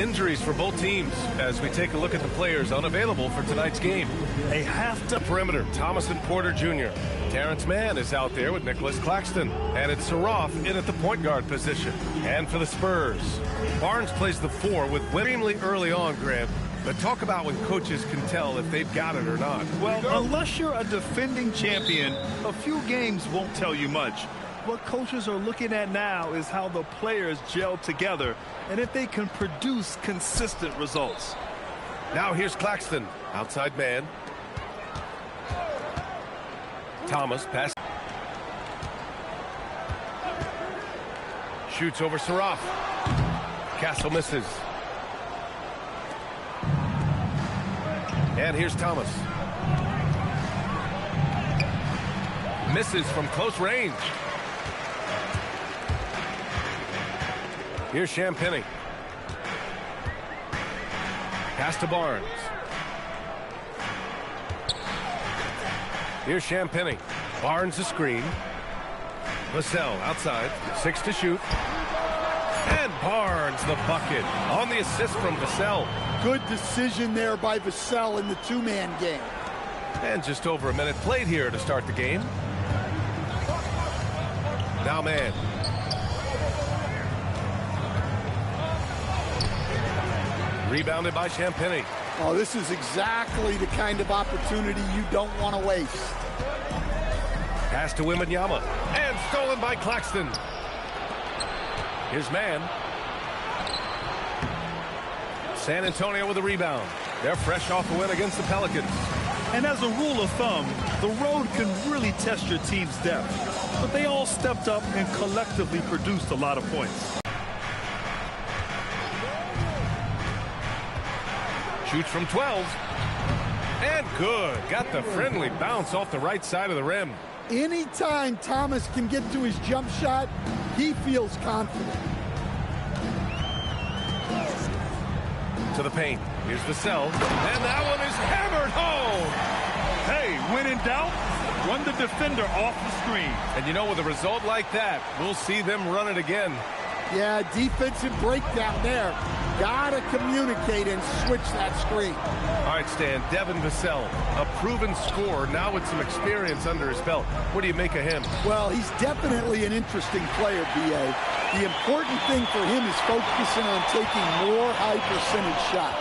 injuries for both teams as we take a look at the players unavailable for tonight's game. A half to perimeter, Thomas and Porter Jr. Terrence Mann is out there with Nicholas Claxton. And it's Saroff in at the point guard position. And for the Spurs, Barnes plays the 4 with extremely early on, Grant. But talk about when coaches can tell if they've got it or not. Well, unless you're a defending champion, a few games won't tell you much. What coaches are looking at now is how the players gel together and if they can produce consistent results. Now here's Claxton, outside man. Thomas pass. Shoots over Saroff. Castle misses. And here's Thomas. Misses from close range. Here's Champagny. Pass to Barnes. Here's Champagny. Barnes the screen. Vassell outside. 6 to shoot. And Barnes the bucket on the assist from Vassell. Good decision there by Vassell in the two-man game. And just over a minute played here to start the game. Now man. Rebounded by Champagny. Oh, this is exactly the kind of opportunity you don't want to waste. Pass to Wembanyama. And stolen by Claxton. Here's Mann. San Antonio with a rebound. They're fresh off the win against the Pelicans. And as a rule of thumb, the road can really test your team's depth. But they all stepped up and collectively produced a lot of points. Shoots from 12. And good. Got the friendly bounce off the right side of the rim. Anytime Thomas can get to his jump shot, he feels confident. To the paint. Here's Vassell. And that one is hammered home. Hey, when in doubt, run the defender off the screen. And you know, with a result like that, we'll see them run it again. Yeah, defensive breakdown there. Gotta communicate and switch that screen. All right, Stan, Devin Vassell, a proven scorer, now with some experience under his belt. What do you make of him? Well, he's definitely an interesting player, B.A. The important thing for him is focusing on taking more high-percentage shots.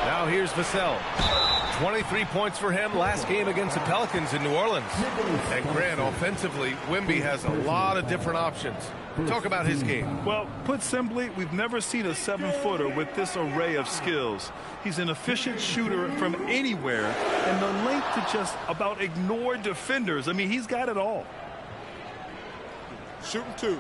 Now here's Vassell. 23 points for him last game against the Pelicans in New Orleans. And Grant, offensively, Wemby has a lot of different options. Talk about his game. Well, put simply, we've never seen a 7-footer with this array of skills. He's an efficient shooter from anywhere, and the length to just about ignore defenders. I mean, he's got it all. Shooting 2.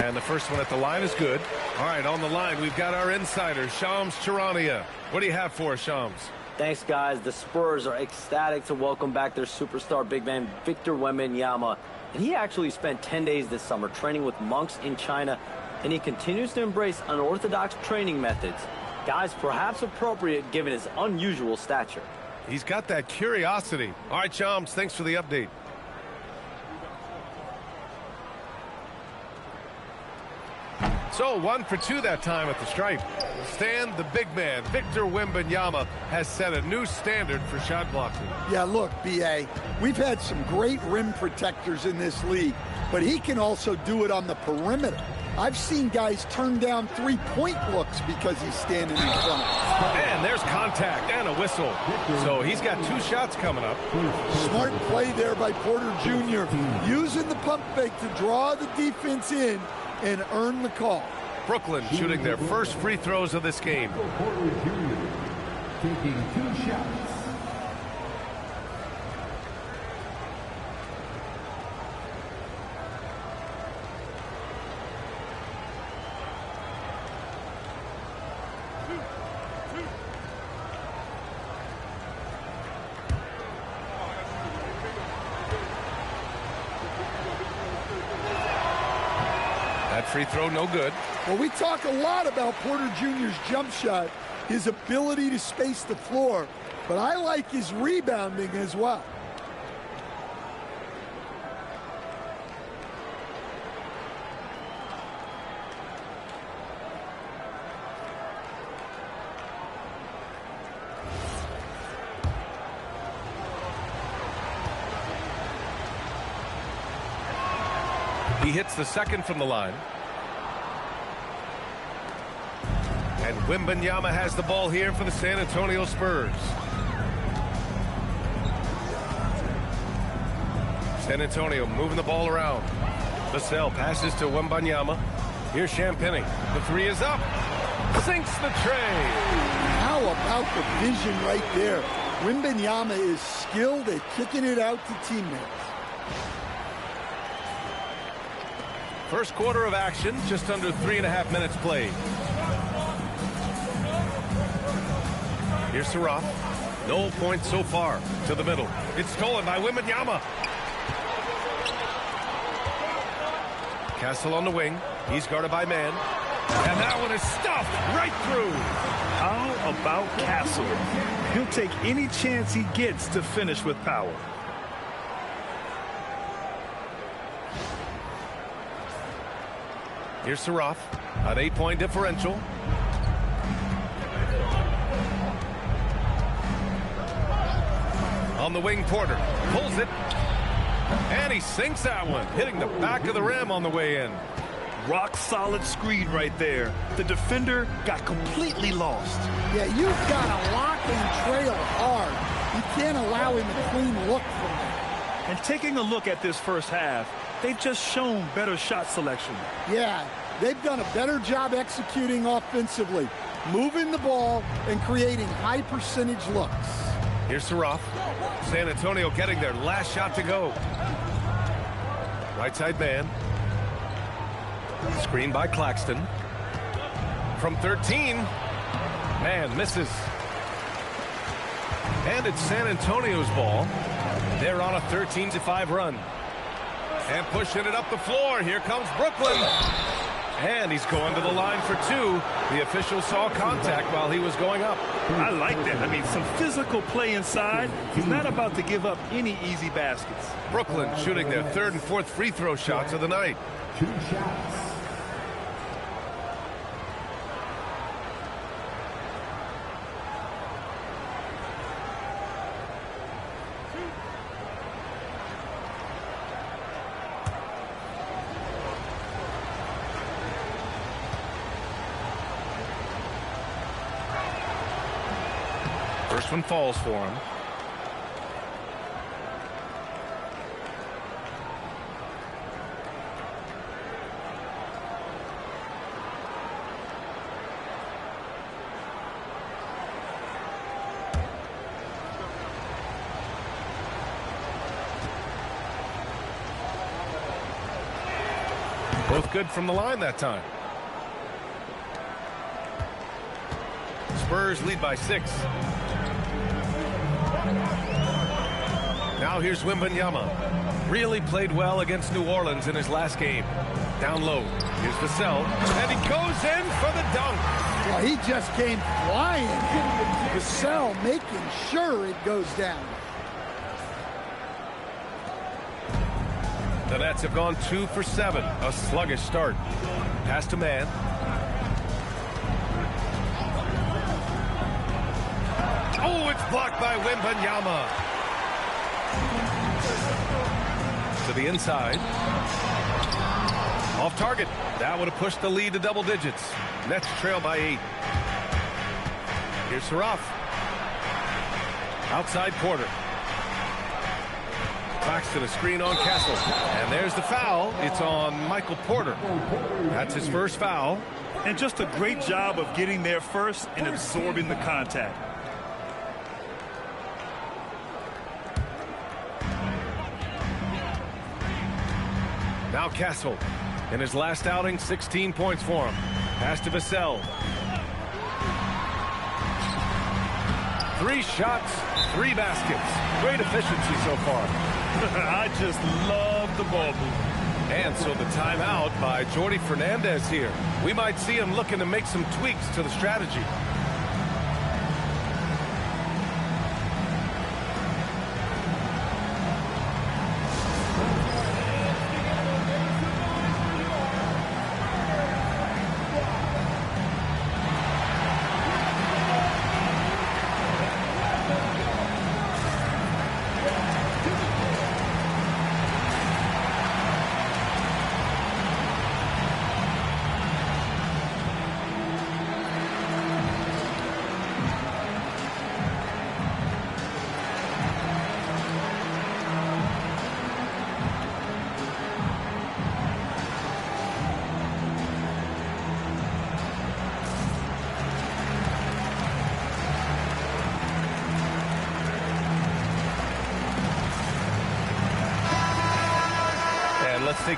And the first one at the line is good. All right, on the line, we've got our insider, Shams Charania. What do you have for us, Shams? Thanks, guys. The Spurs are ecstatic to welcome back their superstar big man, Victor Wembanyama. And he actually spent 10 days this summer training with monks in China, and he continues to embrace unorthodox training methods. Guys, perhaps appropriate given his unusual stature. He's got that curiosity. All right, Shams, thanks for the update. So 1 for 2 that time at the stripe. Stan, the big man, Victor Wembanyama, has set a new standard for shot blocking. Yeah, look, B.A., we've had some great rim protectors in this league, but he can also do it on the perimeter. I've seen guys turn down three-point looks because he's standing in front. And there's contact and a whistle. So he's got 2 shots coming up. Smart play there by Porter Jr., using the pump fake to draw the defense in and earn the call. Brooklyn shooting their first free throws of this game. Porter Jr. taking 2 shots. That free throw no good. Well, we talk a lot about Porter Jr.'s jump shot, his ability to space the floor, but I like his rebounding as well. He hits the second from the line. And Wembanyama has the ball here for the San Antonio Spurs. San Antonio moving the ball around. Vassell passes to Wembanyama. Here's Champagny. The three is up. Sinks the tray. How about the vision right there? Wembanyama is skilled at kicking it out to teammates. First quarter of action, just under 3.5 minutes played. Here's Saraf. No points so far. To the middle. It's stolen by Wembanyama. Castle on the wing. He's guarded by man. And that one is stuffed right through. How about Castle? He'll take any chance he gets to finish with power. Here's Saraf. An 8-point differential. On the wing, Porter pulls it. And he sinks that one, hitting the back of the rim on the way in. Rock solid screen right there. The defender got completely lost. Yeah, you've got to lock and trail hard. You can't allow him a clean look from that. And taking a look at this first half, they've just shown better shot selection. Yeah, they've done a better job executing offensively, moving the ball and creating high percentage looks. Here's Saraf. San Antonio getting their last shot to go. Right side man. Screen by Claxton. From 13. Man misses. And it's San Antonio's ball. They're on a 13-5 run. And pushing it up the floor. Here comes Brooklyn. And he's going to the line for two. The official saw contact while he was going up. I like that. I mean, some physical play inside. He's not about to give up any easy baskets. Brooklyn shooting their third and fourth free throw shots of the night. 2 shots. First one falls for him. Both good from the line that time. Spurs lead by 6. Now here's Wembanyama. Really played well against New Orleans in his last game. Down low. Here's Vassell. And he goes in for the dunk. Well, he just came flying. Vassell making sure it goes down. The Nets have gone 2 for 7. A sluggish start. Pass to man. Oh, it's blocked by Wembanyama. To the inside. Off target. That would have pushed the lead to double digits. Nets trail by 8. Here's Saraf. Outside Porter. Claxton a screen on Castle. And there's the foul. It's on Michael Porter. That's his first foul. And just a great job of getting there first and absorbing the contact. Now Castle. In his last outing, 16 points for him. Pass to Vassell. 3 shots, 3 baskets. Great efficiency so far. I just love the ball movement. And so the timeout by Jordi Fernandez here. We might see him looking to make some tweaks to the strategy.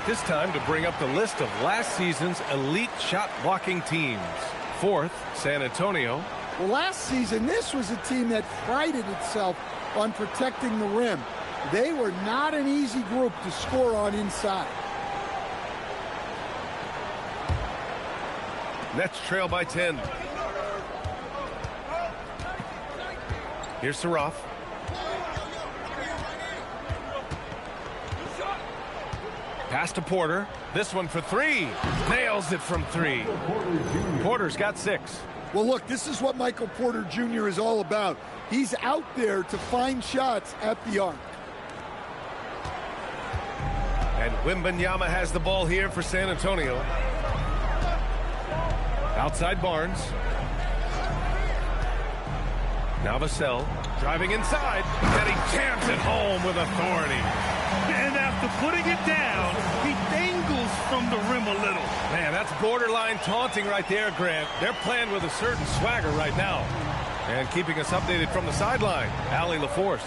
this time to bring up the list of last season's elite shot blocking teams. Fourth, San Antonio. Well, last season, this was a team that prided itself on protecting the rim. They were not an easy group to score on inside. Nets trail by 10. Here's Saroff. Pass to Porter. This one for three. Nails it from three. Porter's got 6. Well, look, this is what Michael Porter Jr. is all about. He's out there to find shots at the arc. And Wembanyama has the ball here for San Antonio. Outside Barnes. Now Vassell driving inside, and he jams it home with authority. And after putting it down, he dangles from the rim a little. Man, that's borderline taunting right there, Grant. They're playing with a certain swagger right now. And keeping us updated from the sideline, Allie LaForce.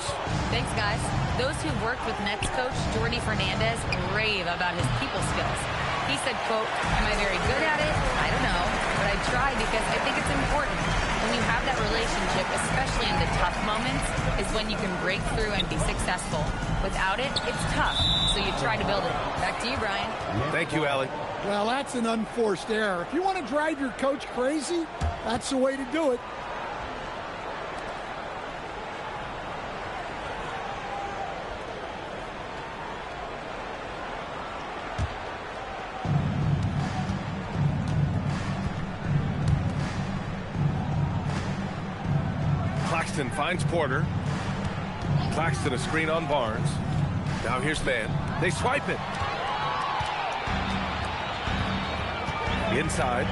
Thanks, guys. Those who've worked with Nets coach Jordi Fernandez rave about his people skills. He said, quote, "Am I very good at it? I don't know, but I try because I think it's important. When you have that relationship, especially in the tough moments, is when you can break through and be successful. Without it, it's tough, so you try to build it." Back to you, Brian. Thank you, Allie. Well, that's an unforced error. If you want to drive your coach crazy, that's the way to do it. Claxton finds Porter. Claxton a screen on Barnes. Now here's Mann. They swipe it. Inside.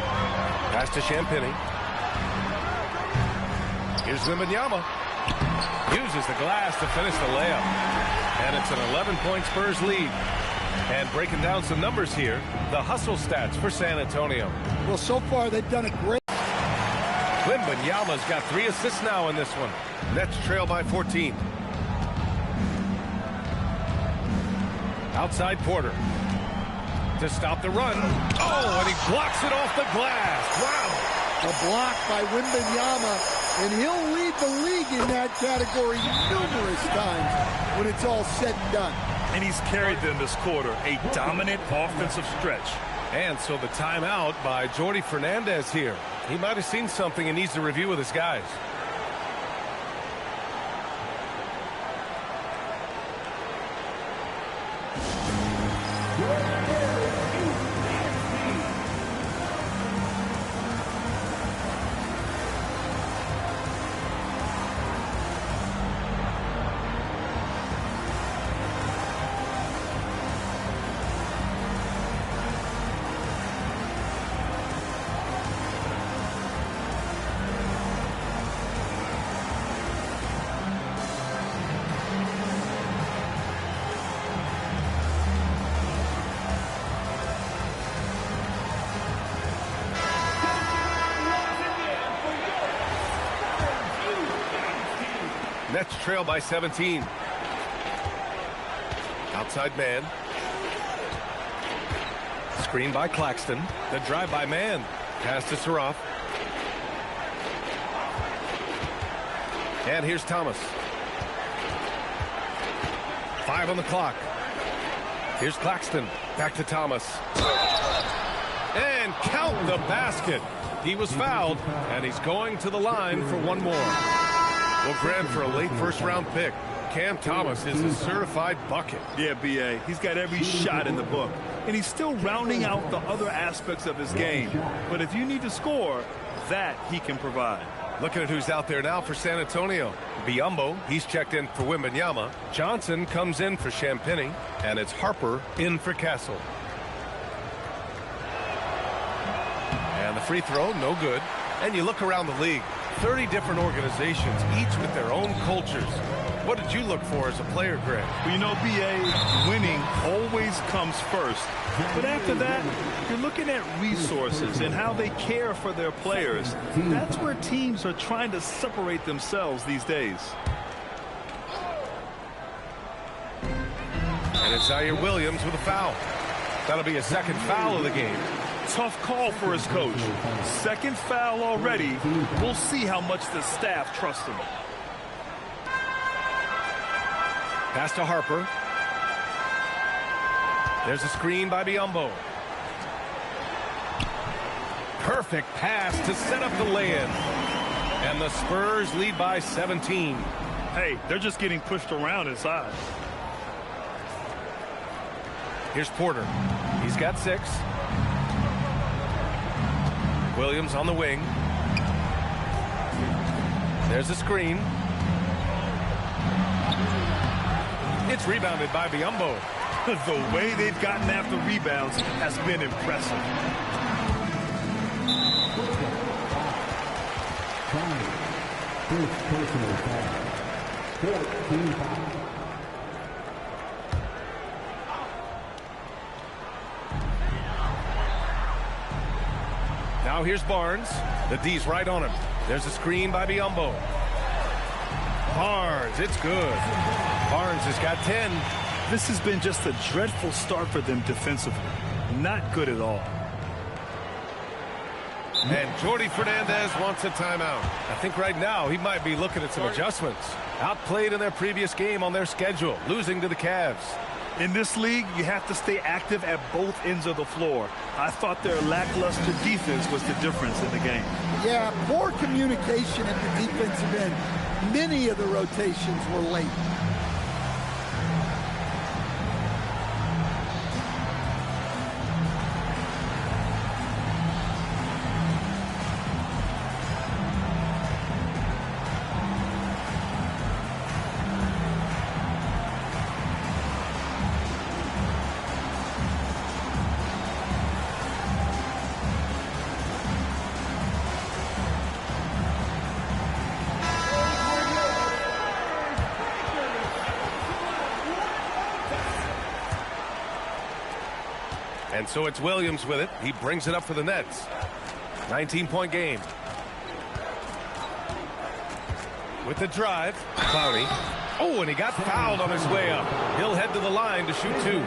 Pass to Champagny. Here's Wembanyama. Uses the glass to finish the layup. And it's an 11-point Spurs lead. And breaking down some numbers here, the hustle stats for San Antonio. Well, so far they've done a great. Wembanyama's got 3 assists now in this one. Nets trail by 14. Outside Porter. To stop the run. Oh, and he blocks it off the glass. Wow. A block by Wembanyama, and he'll lead the league in that category numerous times when it's all said and done. And he's carried them this quarter, a dominant offensive stretch. And so the timeout by Jordi Fernandez here. He might have seen something and needs to review with his guys. Nets trail by 17. Outside Mann. Screen by Claxton. The drive by Mann. Pass to Saroff. And here's Thomas. 5 on the clock. Here's Claxton. Back to Thomas. And count the basket. He was fouled, and he's going to the line for one more. Well, Grant, for a late first-round pick, Cam Thomas is a certified bucket. Yeah, B.A., he's got every shot in the book. And he's still rounding out the other aspects of his game. But if you need to score, that he can provide. Looking at who's out there now for San Antonio. Biyombo, he's checked in for Wembanyama. Johnson comes in for Champagny. And it's Harper in for Castle. And the free throw, no good. And you look around the league. 30 different organizations, each with their own cultures. What did you look for as a player, Grant? Well, you know, B.A., winning always comes first. But after that, you're looking at resources and how they care for their players. That's where teams are trying to separate themselves these days. And it's Zaire Williams with a foul. That'll be a second foul of the game. Tough call for his coach. Second foul already. We'll see how much the staff trusts him. Pass to Harper. There's a screen by Biyombo. Perfect pass to set up the lay-in. And the Spurs lead by 17. Hey, they're just getting pushed around inside. Here's Porter. He's got 6. Williams on the wing. There's a screen. It's rebounded by Biyombo. The way they've gotten after rebounds has been impressive. Now here's Barnes. The D's right on him. There's a screen by Biyombo. Barnes, it's good. Barnes has got 10. This has been just a dreadful start for them defensively. Not good at all. And Jordi Fernandez wants a timeout. I think right now he might be looking at some adjustments. Outplayed in their previous game on their schedule, losing to the Cavs. In this league, you have to stay active at both ends of the floor. I thought their lackluster defense was the difference in the game. Yeah, poor communication at the defensive end. Many of the rotations were late. And so it's Williams with it. He brings it up for the Nets. 19-point game. With the drive, Clowney. Oh, and he got fouled on his way up. He'll head to the line to shoot 2.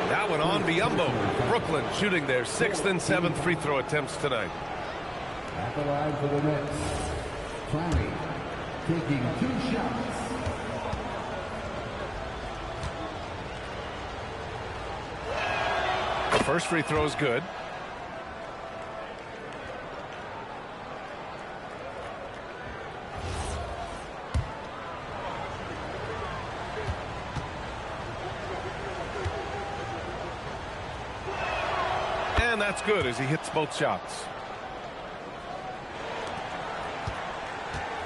That one on Biyombo. Brooklyn shooting their 6th and 7th free throw attempts tonight. At the line for the Nets, Clowney taking 2 shots. First free throw is good. And that's good as he hits both shots.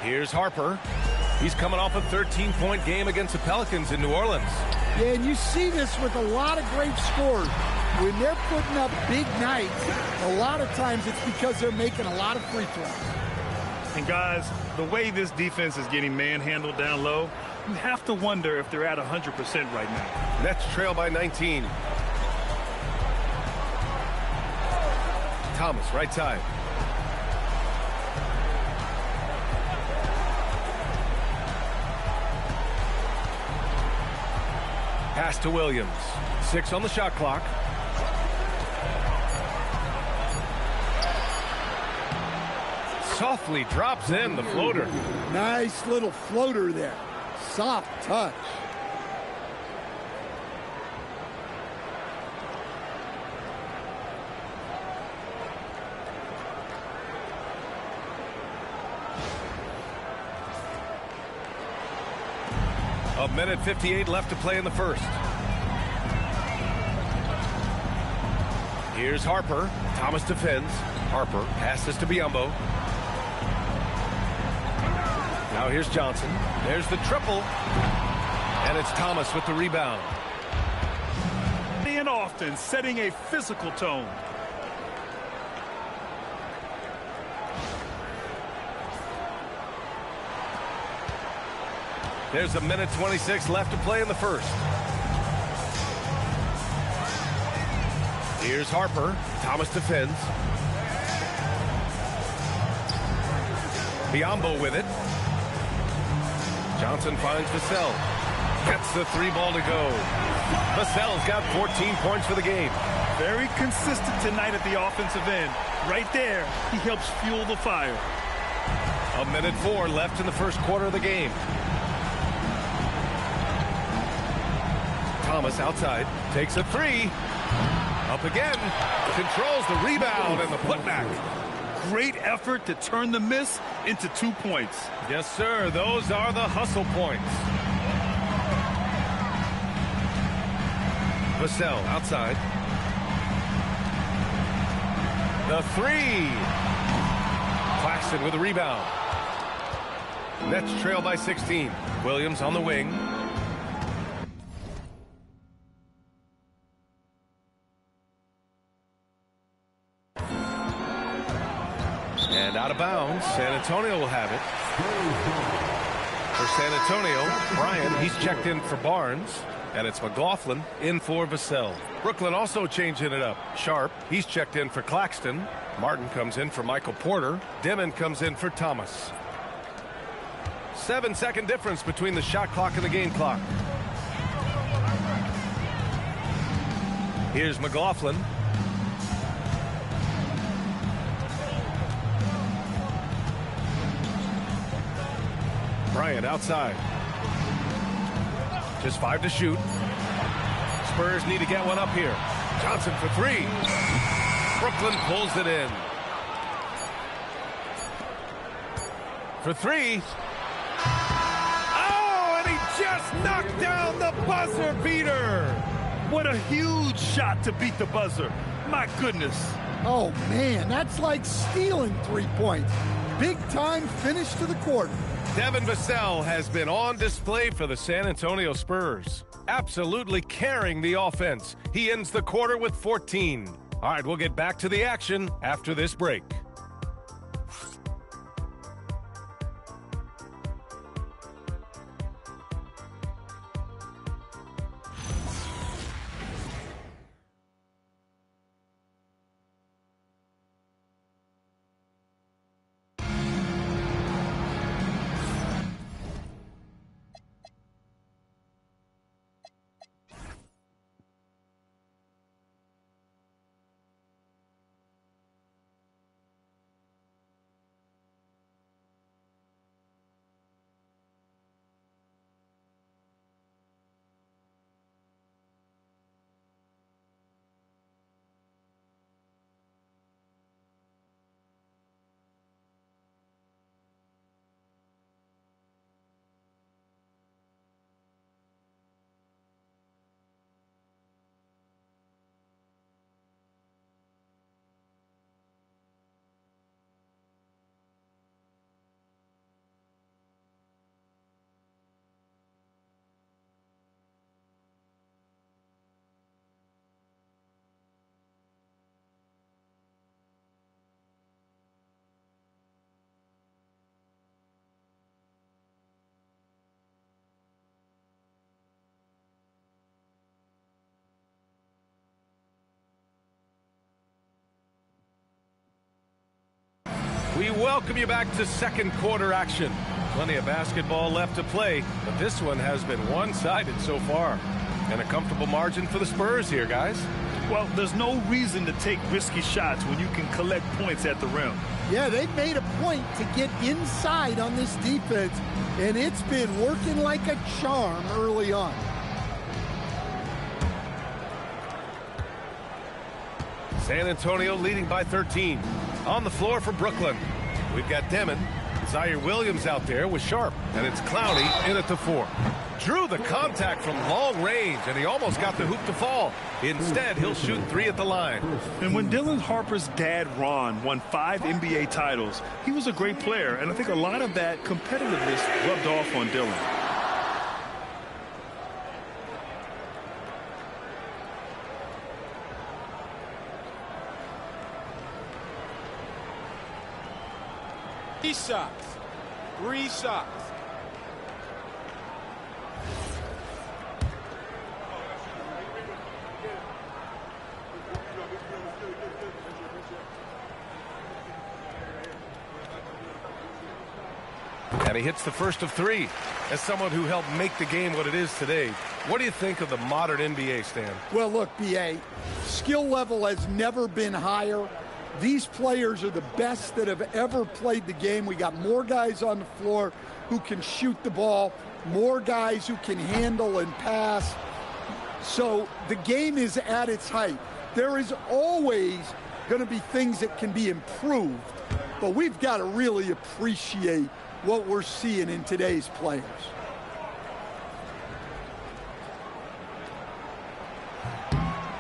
Here's Harper. He's coming off a 13-point game against the Pelicans in New Orleans. Yeah, and you see this with a lot of great scores. When they're putting up big nights, a lot of times it's because they're making a lot of free throws. And guys, the way this defense is getting manhandled down low, you have to wonder if they're at 100% right now. Nets trail by 19. Thomas, right side. Pass to Williams. 6 on the shot clock. Softly drops in the floater. Nice little floater there. Soft touch. A minute 58 left to play in the first. Here's Harper. Thomas defends. Harper passes to Biyombo. Now here's Johnson. There's the triple. And it's Thomas with the rebound. And often setting a physical tone. There's a minute 26 left to play in the first. Here's Harper. Thomas defends. Biyombo with it. Johnson finds Vassell. Gets the 3 ball to go. Vassell's got 14 points for the game. Very consistent tonight at the offensive end. Right there, he helps fuel the fire. 1:04 left in the first quarter of the game. Thomas outside, takes a 3. Up again, controls the rebound and the putback. Great effort to turn the miss into 2 points. Yes, sir, those are the hustle points. Vassell outside. The 3. Claxton with a rebound. Nets trail by 16. Williams on the wing. And out of bounds. San Antonio will have it. For San Antonio, Bryant, he's checked in for Barnes. And it's McLaughlin in for Vassell. Brooklyn also changing it up. Sharp, he's checked in for Claxton. Martin comes in for Michael Porter. Dimon comes in for Thomas. 7-second difference between the shot clock and the game clock. Here's McLaughlin. Bryant outside. Just 5 to shoot. Spurs need to get one up here. Johnson for 3. Brooklyn pulls it in. For 3. Oh, and he just knocked down the buzzer beater. What a huge shot to beat the buzzer. My goodness. Oh, man, that's like stealing 3 points. Big time finish to the quarter. Devin Vassell has been on display for the San Antonio Spurs. Absolutely carrying the offense. He ends the quarter with 14. All right, we'll get back to the action after this break. We welcome you back to second quarter action. Plenty of basketball left to play, but this one has been one-sided so far. And a comfortable margin for the Spurs here, guys. Well, there's no reason to take risky shots when you can collect points at the rim. Yeah, they've made a point to get inside on this defense, and it's been working like a charm early on. San Antonio leading by 13. On the floor for Brooklyn, we've got Dimon. Zaire Williams out there with Sharp, and it's Clowney in at the 4. Drew the contact from long range, and he almost got the hoop to fall. Instead, he'll shoot 3 at the line. And when Dylan Harper's dad, Ron, won 5 NBA titles, he was a great player, and I think a lot of that competitiveness rubbed off on Dylan. Shots. 3 shots. And he hits the first of 3. As someone who helped make the game what it is today, what do you think of the modern NBA, Stan? Well, look, B.A., skill level has never been higher. These players are the best that have ever played the game. We got more guys on the floor who can shoot the ball, more guys who can handle and pass. So the game is at its height. There is always going to be things that can be improved, but we've got to really appreciate what we're seeing in today's players.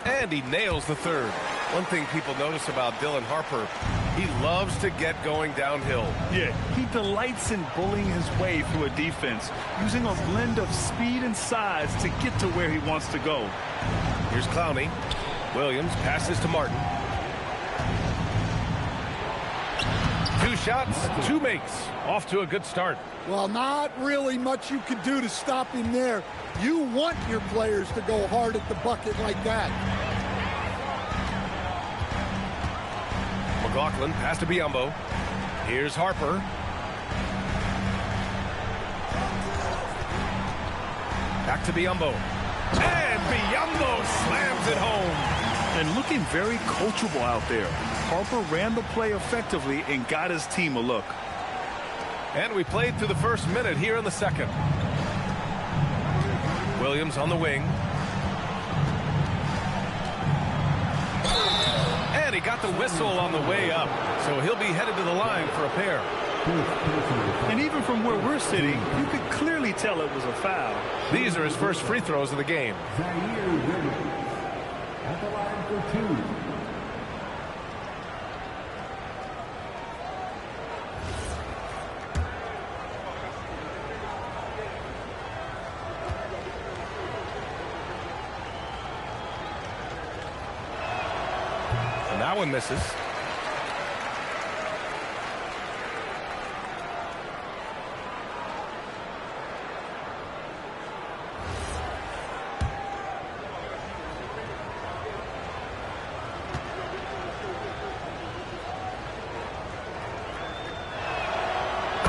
And he nails the third. One thing people notice about Dylan Harper, he loves to get going downhill. Yeah, he delights in bullying his way through a defense, using a blend of speed and size to get to where he wants to go. Here's Clowney. Williams passes to Martin. 2 shots, 2 makes. Off to a good start. Well, not really much you can do to stop him there. You want your players to go hard at the bucket like that. McLaughlin pass to Biyombo. Here's Harper. Back to Biyombo. And Biyombo slams it home. And looking very coachable out there. Harper ran the play effectively and got his team a look. And we played through the first minute here in the second. Williams on the wing. And he got the whistle on the way up. So he'll be headed to the line for a pair. And even from where we're sitting, you could clearly tell it was a foul. These are his first free throws of the game. At the line for 2. And that one misses.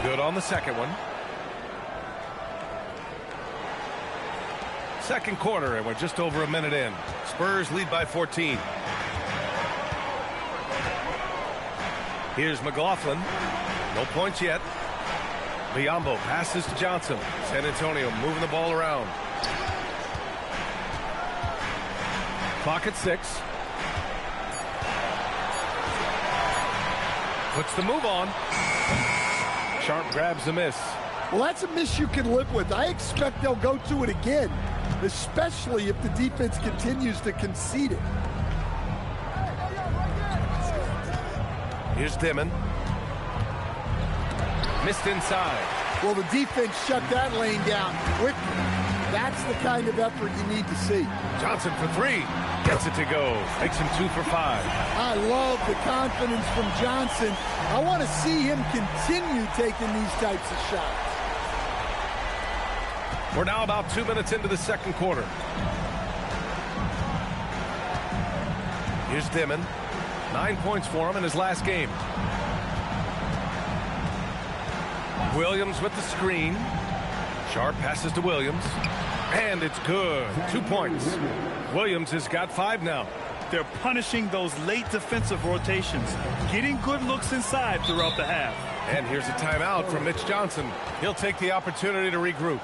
Good on the second one. Second quarter, and we're just over a minute in. Spurs lead by 14. Here's McLaughlin. No points yet. Biyombo passes to Johnson. San Antonio moving the ball around. Clock at 6. Puts the move on. Sharp grabs a miss. Well, that's a miss you can live with. I expect they'll go to it again, especially if the defense continues to concede it. Here's Dimon. Missed inside. Well, the defense shut that lane down quickly. That's the kind of effort you need to see. Johnson for 3. Gets it to go. Makes him 2 for 5. I love the confidence from Johnson. I want to see him continue taking these types of shots. We're now about 2 minutes into the second quarter. Here's Dimon. 9 points for him in his last game. Williams with the screen. Sharp passes to Williams. And it's good. 2 points. Williams has got 5 now. They're punishing those late defensive rotations, getting good looks inside throughout the half. And here's a timeout from Mitch Johnson. He'll take the opportunity to regroup.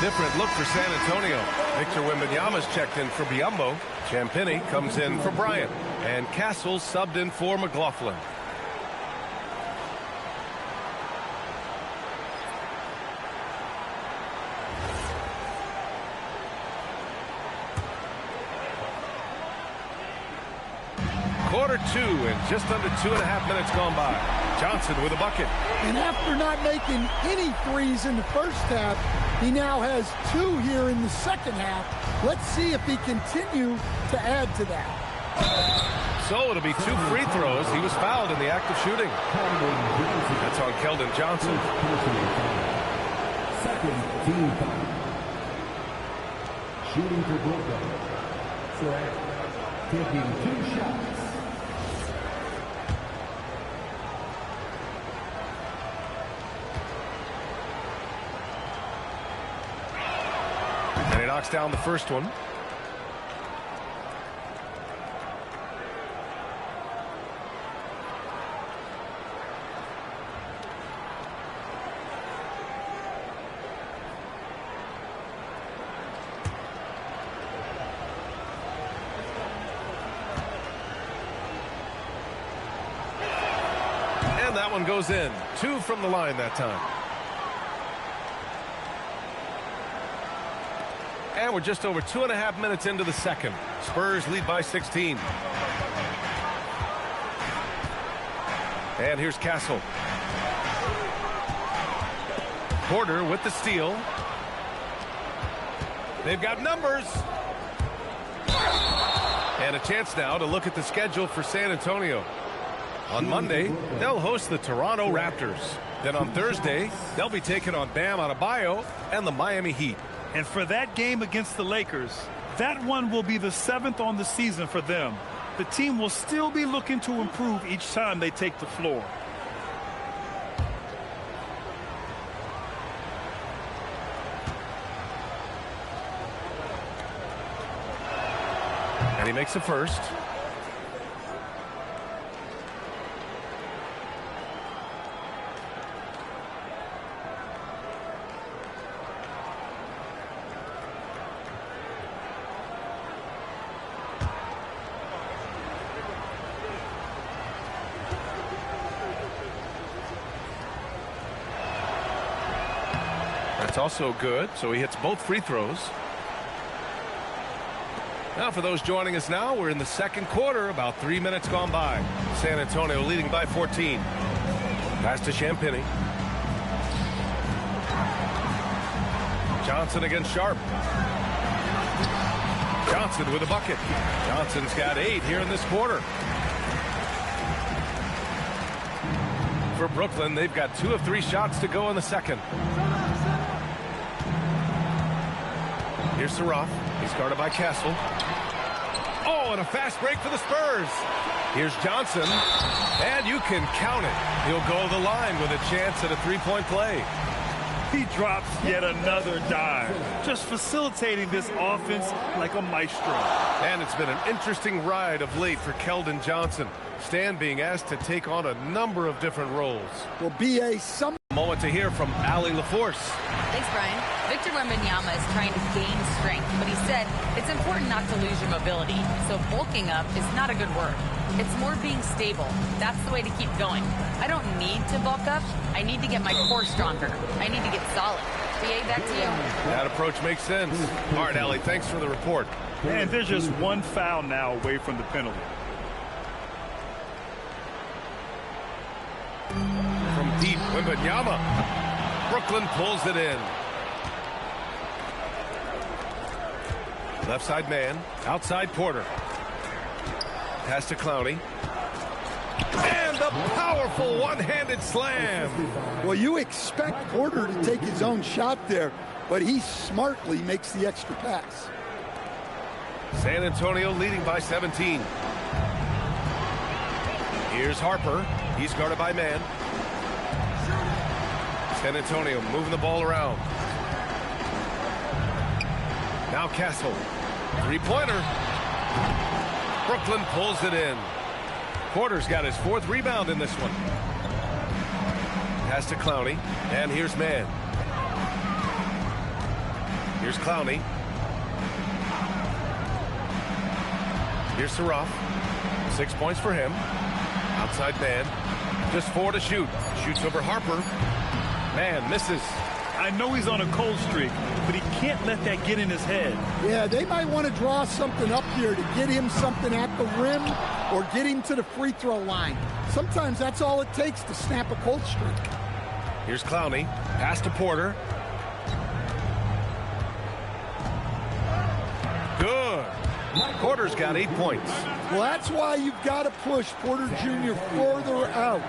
different look for San Antonio. Victor Wembanyama's checked in for Biyombo. Champagnie comes in for Bryant. And Castle subbed in for McLaughlin. Quarter 2 and just under 2.5 minutes gone by. Johnson with a bucket. And after not making any threes in the first half, he now has 2 here in the second half. Let's see if he continue to add to that. So it'll be 2 free throws. He was fouled in the act of shooting. That's on Keldon Johnson. Second team foul. Shooting for Brooklyn. Fred taking 2 shots. And he knocks down the first one. And that one goes in. 2 from the line that time. And we're just over 2.5 minutes into the second. Spurs lead by 16. And here's Castle. Porter with the steal. They've got numbers. And a chance now to look at the schedule for San Antonio. On Monday, they'll host the Toronto Raptors. Then on Thursday, they'll be taking on Bam Adebayo and the Miami Heat. And for that game against the Lakers, that one will be the 7th on the season for them. The team will still be looking to improve each time they take the floor. And he makes the first. That's also good, so he hits both free throws. Now for those joining us now, we're in the second quarter, about 3 minutes gone by. San Antonio leading by 14. Pass to Champagnie. Johnson against Sharp. Johnson with a bucket. Johnson's got 8 here in this quarter. For Brooklyn, they've got 2 of 3 shots to go in the second. Here's Saroff. He's guarded by Castle. Oh, and a fast break for the Spurs. Here's Johnson. And you can count it. He'll go to the line with a chance at a 3-point play. He drops yet another dime, just facilitating this offense like a maestro. And it's been an interesting ride of late for Keldon Johnson. Stan being asked to take on a number of different roles. Will be a some moment to hear from Allie LaForce. Thanks, Brian. Victor Wembanyama is trying to gain strength, but he said it's important not to lose your mobility. So bulking up is not a good word. It's more being stable. That's the way to keep going. I don't need to bulk up. I need to get my core stronger. I need to get solid. BA, back to you. That approach makes sense. All right, Allie, thanks for the report. And there's just one foul now away from the penalty. From deep, Wembanyama. Brooklyn pulls it in. Left side man, outside Porter. Pass to Clowney. And a powerful one-handed slam. Well, you expect Porter to take his own shot there, but he smartly makes the extra pass. San Antonio leading by 17. Here's Harper. He's guarded by man. San Antonio moving the ball around. Now Castle. Three-pointer. Brooklyn pulls it in. Porter's got his 4th rebound in this one. Pass to Clowney. And here's man. Here's Clowney. Here's Saraf. 6 points for him. Outside man. Just 4 to shoot. Shoots over Harper. Man, misses. I know he's on a cold streak, but he can't let that get in his head. Yeah, they might want to draw something up here to get him something at the rim or get him to the free throw line. Sometimes that's all it takes to snap a cold streak. Here's Clowney. Pass to Porter. Good. Porter's got 8 points. Well, that's why you've got to push Porter Jr. further out.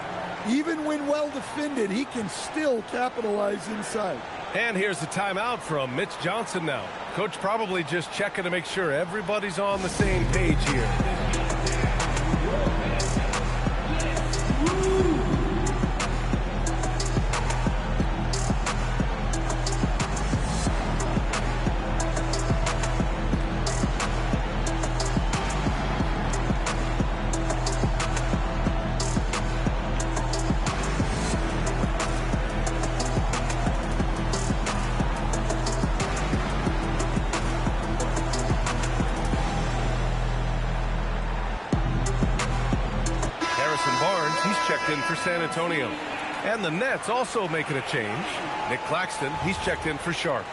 Even when well defended, he can still capitalize inside. And here's the timeout from Mitch Johnson now. Coach probably just checking to make sure everybody's on the same page here. In for San Antonio. And the Nets also making a change. Nick Claxton, he's checked in for Sharp.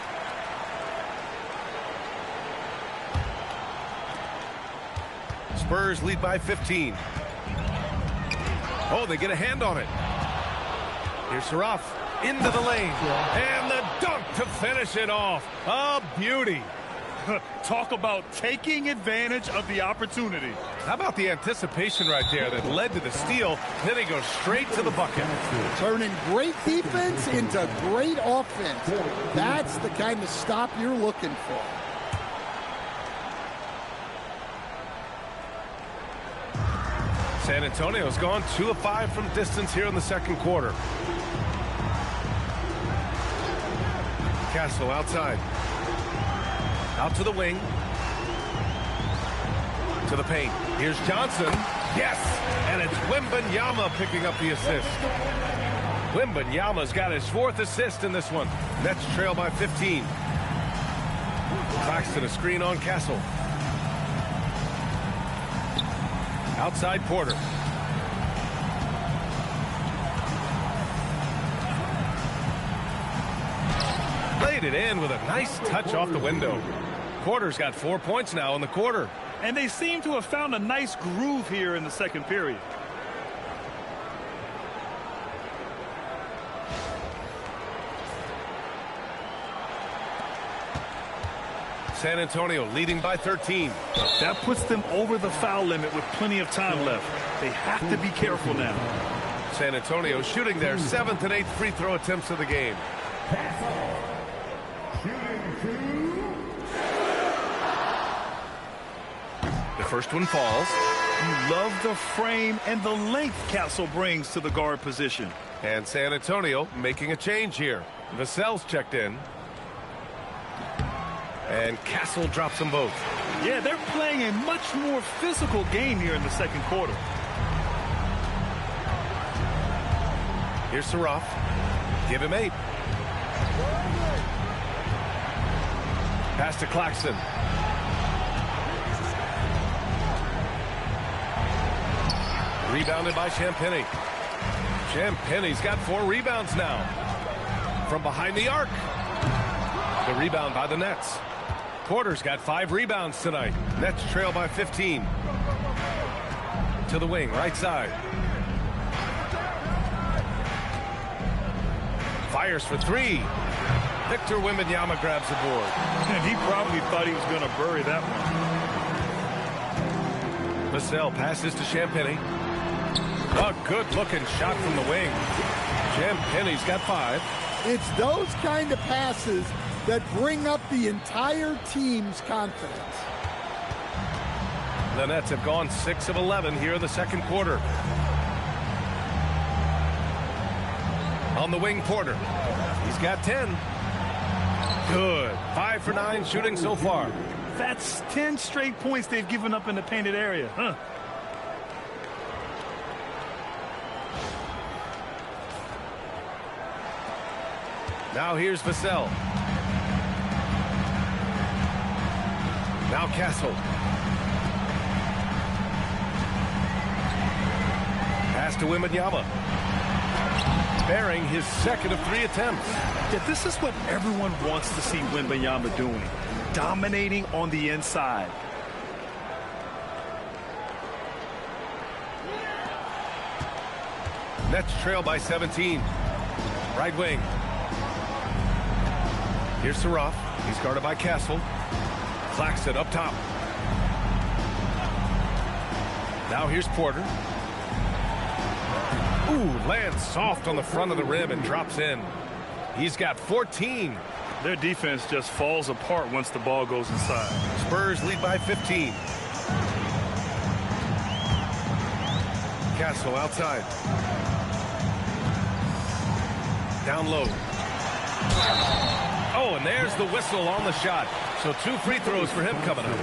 Spurs lead by 15. Oh, they get a hand on it. Here's Saraf into the lane. And the dunk to finish it off. A beauty. Talk about taking advantage of the opportunity. How about the anticipation right there that led to the steal? Then he goes straight to the bucket. Turning great defense into great offense. That's the kind of stop you're looking for. San Antonio's gone 2 of 5 from distance here in the second quarter. Castle outside. Out to the wing. To the paint. Here's Johnson. Yes! And it's Wembanyama picking up the assist. Wembanyama's got his 4th assist in this one. Nets trail by 15. Claxton a screen on Castle. Outside Porter. Laid it in with a nice touch off the window. Porter's got 4 points now in the quarter. And they seem to have found a nice groove here in the second period. San Antonio leading by 13. That puts them over the foul limit with plenty of time left. They have to be careful now. San Antonio shooting their 7th and 8th free throw attempts of the game. The first one falls. You love the frame and the length Castle brings to the guard position. And San Antonio making a change here. Vassell's checked in. And Castle drops them both. Yeah, they're playing a much more physical game here in the second quarter. Here's Saraf. Give him 8. Pass to Claxton. Rebounded by Champagny. Champagny's got 4 rebounds now. From behind the arc. The rebound by the Nets. Porter's got 5 rebounds tonight. Nets trail by 15. To the wing, right side. Fires for 3. Victor Wembanyama grabs the board. And he probably thought he was going to bury that one. Vassell passes to Champagny. A good-looking shot from the wing. Champagny's got 5. It's those kind of passes that bring up the entire team's confidence. The Nets have gone 6 of 11 here in the second quarter. On the wing, Porter. He's got 10. Good. 5 for 9 shooting so far. That's 10 straight points they've given up in the painted area. Huh. Now here's Vassell. Now Castle. Pass to Wembanyama. Bearing his second of 3 attempts. Yeah, this is what everyone wants to see Wembanyama doing. Dominating on the inside. Nets trail by 17. Right wing. Here's Saroff. He's guarded by Castle. Claxton up top. Now here's Porter. Ooh, lands soft on the front of the rim and drops in. He's got 14. Their defense just falls apart once the ball goes inside. Spurs lead by 15. Castle outside. Down low. Oh, and there's the whistle on the shot. So 2 free throws for him coming up.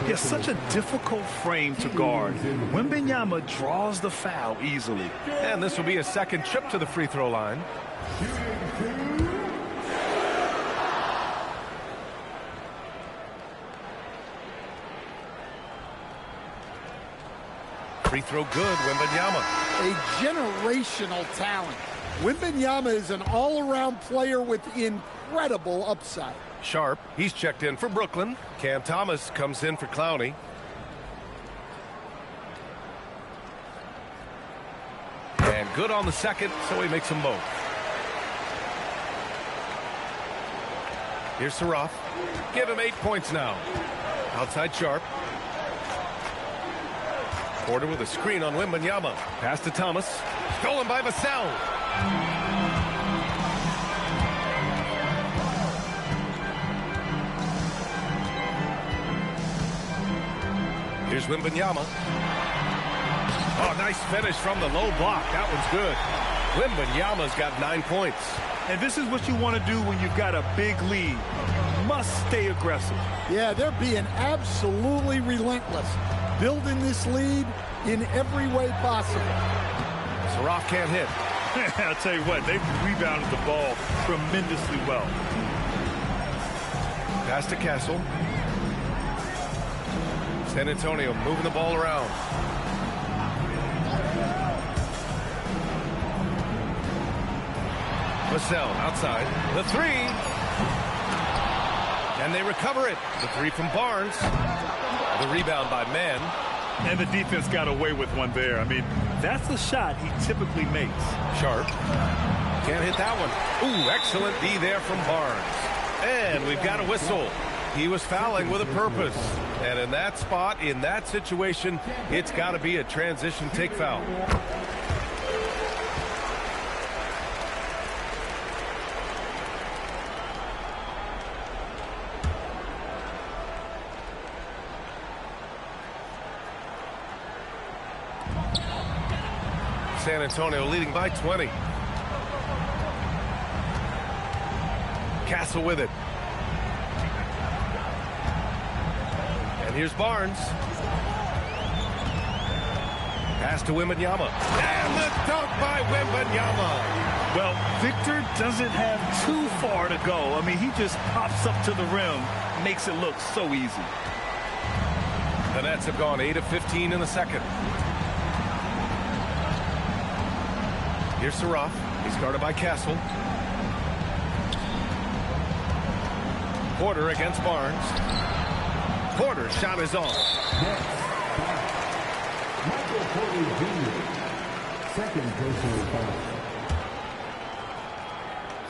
It's such a difficult frame to guard. Wembanyama draws the foul easily. And this will be a second trip to the free throw line. Free throw good, Wembanyama. A generational talent. Wembanyama is an all-around player with incredible upside. Sharp, he's checked in for Brooklyn. Cam Thomas comes in for Clowney. And good on the second, so he makes them both. Here's Saroff. Give him 8 points now. Outside Sharp. Porter with a screen on Wembanyama. Pass to Thomas. Stolen by Vassell. Here's Wembanyama. Oh, nice finish from the low block. That one's good. Wembanyama's got 9 points. And this is what you want to do when you've got a big lead. Must stay aggressive. Yeah, they're being absolutely relentless. Building this lead in every way possible. Saroff can't hit. I'll tell you what, they've rebounded the ball tremendously well. Pass to Castle. San Antonio moving the ball around. Vassell outside. The 3. And they recover it. The 3 from Barnes. The rebound by Mann. And the defense got away with one there. I mean, that's the shot he typically makes. Sharp. Can't hit that one. Ooh, excellent D there from Barnes. And we've got a whistle. He was fouling with a purpose. And in that spot, in that situation, it's got to be a transition take foul. San Antonio leading by 20. Castle with it. And here's Barnes. Pass to Wembanyama. And the dunk by Wembanyama. Well, Victor doesn't have too far to go. I mean, he just pops up to the rim, makes it look so easy. The Nets have gone 8 of 15 in the second. Here's Saroff. He's guarded by Castle. Porter against Barnes. Porter's shot is on. Michael Porter Jr. Second personal foul.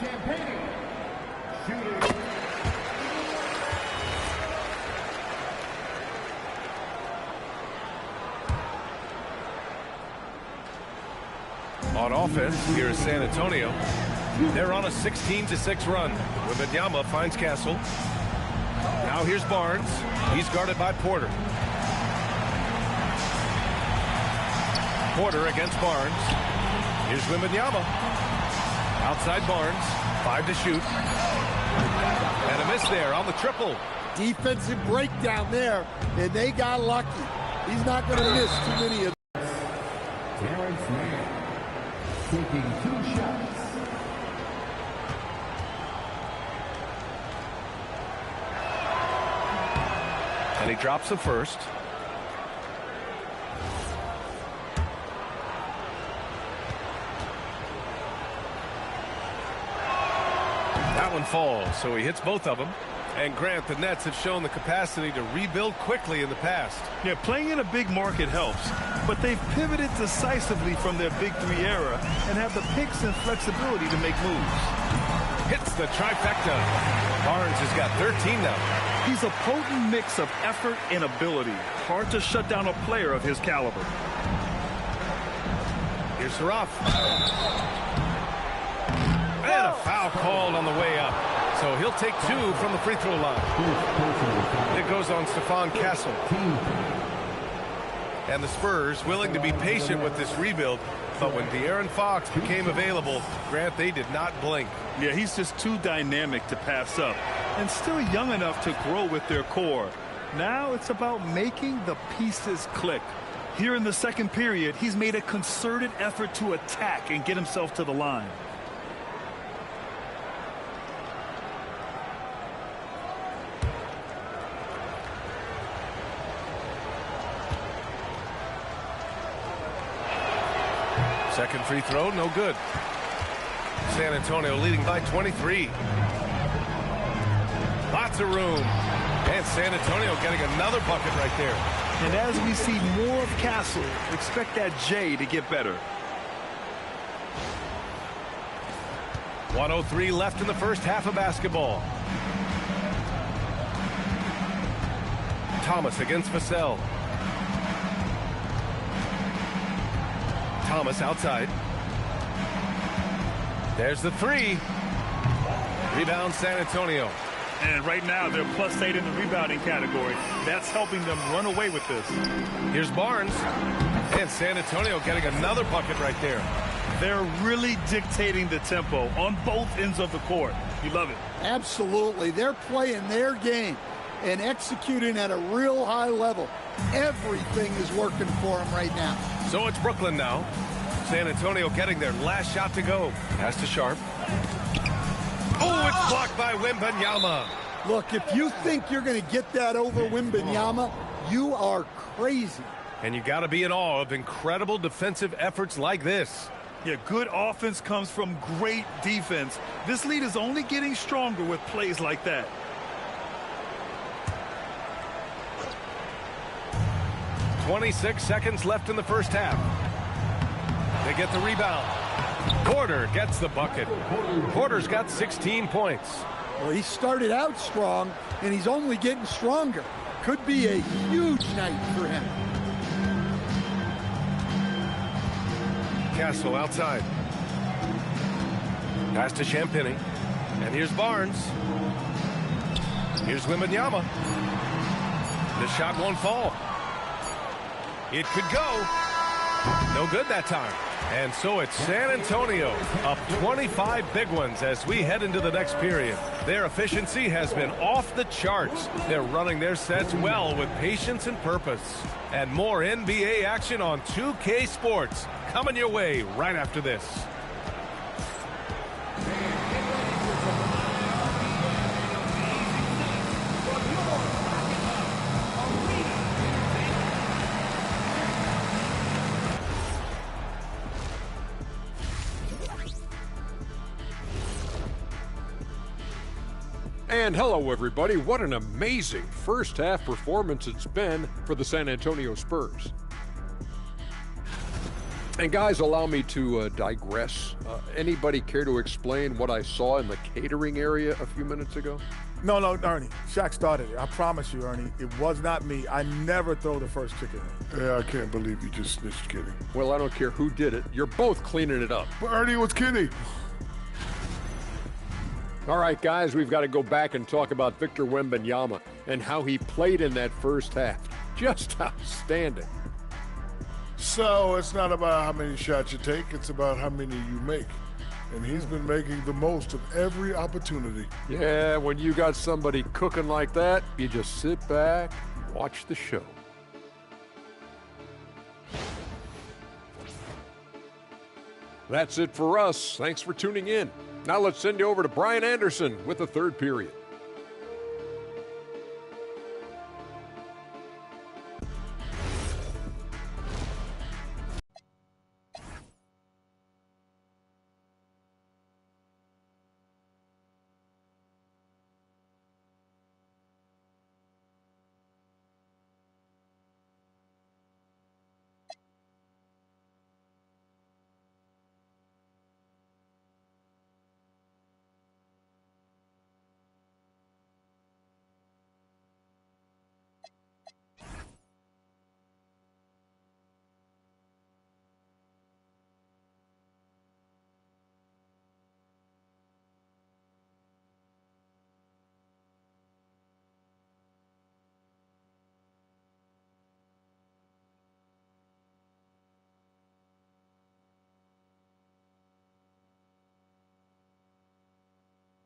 Champagne shooting. On offense, here is San Antonio. They're on a 16-6 run. Wembanyama finds Castle. Now here's Barnes. He's guarded by Porter. Porter against Barnes. Here's Wembanyama. Outside Barnes. 5 to shoot. And a miss there on the triple. Defensive breakdown there, and they got lucky. He's not going to miss too many of them. Terrence Mann taking 2 shots. And he drops the first. That one falls, so he hits both of them. And Grant, the Nets have shown the capacity to rebuild quickly in the past. Yeah, playing in a big market helps, but they've pivoted decisively from their Big Three era and have the picks and flexibility to make moves. Hits the trifecta. Barnes has got 13 now. He's a potent mix of effort and ability. Hard to shut down a player of his caliber. Here's Saraf. And a foul called on the way up. So he'll take 2 from the free throw line. It goes on Stephon Castle. And the Spurs willing to be patient with this rebuild. But when De'Aaron Fox became available, Grant, they did not blink. Yeah, he's just too dynamic to pass up. And still young enough to grow with their core. Now it's about making the pieces click. Here in the second period, he's made a concerted effort to attack and get himself to the line. Second free throw, no good. San Antonio leading by 23. Lots of room. And San Antonio getting another bucket right there. And as we see more of Castle, expect that J to get better. 1:03 left in the first half of basketball. Thomas against Vassell. Thomas outside. There's the 3. Rebound San Antonio. And right now they're +8 in the rebounding category. That's helping them run away with this. Here's Barnes. And San Antonio getting another bucket right there. They're really dictating the tempo on both ends of the court. You love it. Absolutely. They're playing their game and executing at a real high level. Everything is working for them right now. So it's Brooklyn now. San Antonio getting their last shot to go. Pass to Sharp. Oh, it's blocked by Wembanyama. Look, if you think you're going to get that over Wembanyama, you are crazy. And you got to be in awe of incredible defensive efforts like this. Yeah, good offense comes from great defense. This lead is only getting stronger with plays like that. .26 seconds left in the first half. They get the rebound. Porter gets the bucket. Porter's got 16 points. Well, he started out strong, and he's only getting stronger. Could be a huge night for him. Castle outside. Pass to Champagny. And here's Barnes. Here's Wembanyama. The shot won't fall. It could go. No good that time. And so it's San Antonio up 25 big ones as we head into the next period. Their efficiency has been off the charts. They're running their sets well with patience and purpose. And more NBA action on 2K Sports coming your way right after this. And hello, everybody. What an amazing first half performance it's been for the San Antonio Spurs. And guys, allow me to digress. Anybody care to explain what I saw in the catering area a few minutes ago? No, Ernie. Shaq started it. I promise you, Ernie. It was not me. I never throw the first chicken. Yeah, I can't believe you just snitched Kenny. Well, I don't care who did it. You're both cleaning it up. But Ernie, it was Kenny. All right, guys, we've got to go back and talk about Victor Wembanyama and how he played in that first half. Just outstanding. So it's not about how many shots you take, it's about how many you make. And he's been making the most of every opportunity. Yeah, when you got somebody cooking like that, you just sit back, watch the show. That's it for us. Thanks for tuning in. Now let's send you over to Brian Anderson with the third period.